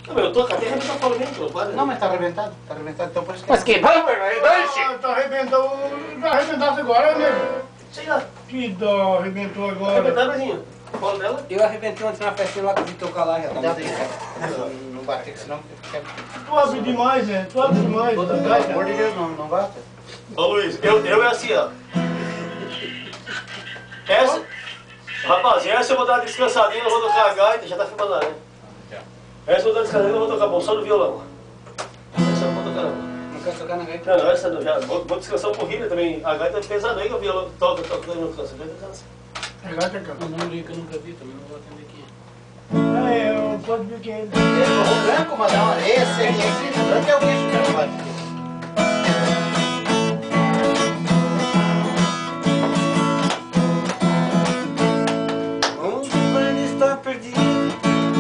Não, eu tô com a terra tá fora dentro, quase. Não, mas tá arrebentado, então por isso que... Mas que bom, Tá arrebentado agora, nego. Sei lá. Que dó, arrebentou agora. Arrebentar, Brasinho. Fala dela. Eu arrebentei ontem na festinha lá que eu vi tocar lá, já tá Cuidado muito aí, cara. Não bater, que senão... Tu abre demais, né? Tu abre demais. Pelo amor de Deus, não bata. Ô Luiz, eu é assim, ó. Essa. Rapaz, essa eu vou dar uma descansadinha, eu vou tocar a gaita, já tá filmando lá, né? Essa eu vou dar uma descansadinha, eu vou tocar bolsão no violão. Essa eu não vou tocar não. Não quero tocar na gaita. Não, essa não, já. Vou descansar um pouquinho também. A gaita é pesada aí, que o violão toca, daí não cansa. Já cansa. Agora tá Eu não li que eu nunca vi, também não vou atender aqui. eu posso ver quem é. O branco, madão, esse aqui, o branco é o bicho que não bate.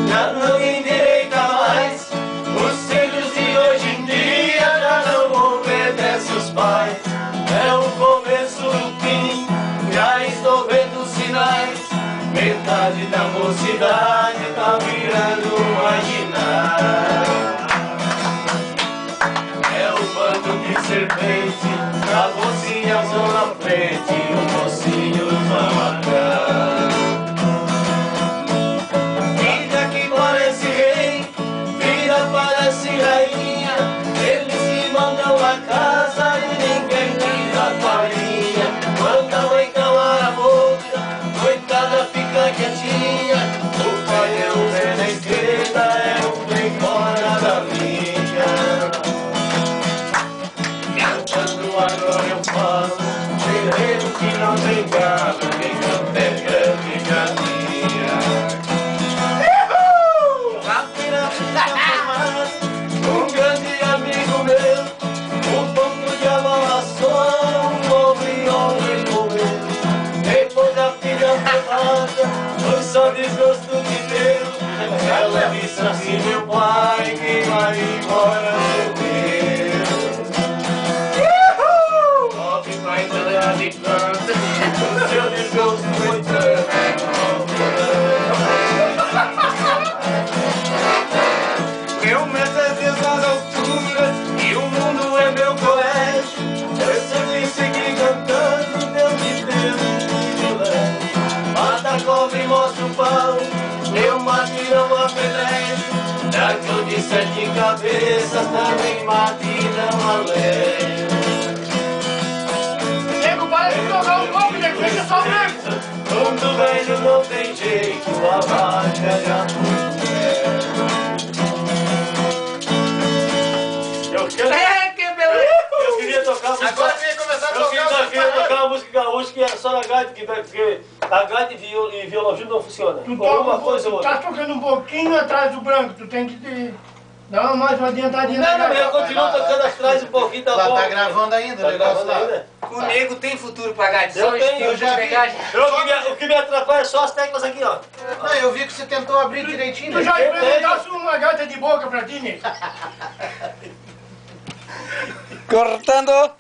Já não endireita mais. Os filhos de hoje em dia já não obedecem os pais. É o começo do fim, já estou vendo sinais. Metade da mocidade tá virando marginal. É o bando de serpente, a mocinha só na frente, o mocinho só atrás. Parece rainha, eles que mandam a casa e ninguém tira a farinha. Quando a mãe calar a boca, coitada fica quietinha. O pai é um pé na esquerda, é um bem fora da linha. Cantando agora eu falo, terreiro que não tem galo, quem canta é grande galinha. Um grande amigo meu, um pouco de amarração, um pobre homem morreu. Depois da filha ferrada, foi só desgosto de Deus. Ela disse assim, meu pai, quem vai embora sou eu. Pobre pai dela de canta, o seu desgosto foi tanto. Meu medo é Deus nas alturas e o mundo é meu colégio. Eu sempre segui cantando, Deus me deu um privilégio. Mata a cobra e mostra o pau, eu mato e não apedrejo. Dragão de 7 cabeças também mata e não alejo. Nego, para de tocar um pouco, nego, deixa só o branco. Quando velho não tem jeito, a vaca já foi. Eu queria tocar música. Agora vem começar a tocar. Eu queria tocar uma música gaúcha que era só na gaita, porque a gaita e violão junto não funciona. Tu Ou uma toca, coisa ou tu outra. tá tocando um pouquinho atrás do branco, tu tem que dar uma mais adiantadinha. Não, eu continuo tocando atrás um pouquinho, tá Lá bom? tá gravando ainda o Tá negócio gravando lá. ainda? O nego tem futuro pra gaita, Eu só tenho, eu já pegar. O que me atrapalha é só as teclas aqui, ó. Não, eu vi que você tentou abrir direitinho. Tu né? já implementasse uma gaita de boca pra ti, nego? Cortando.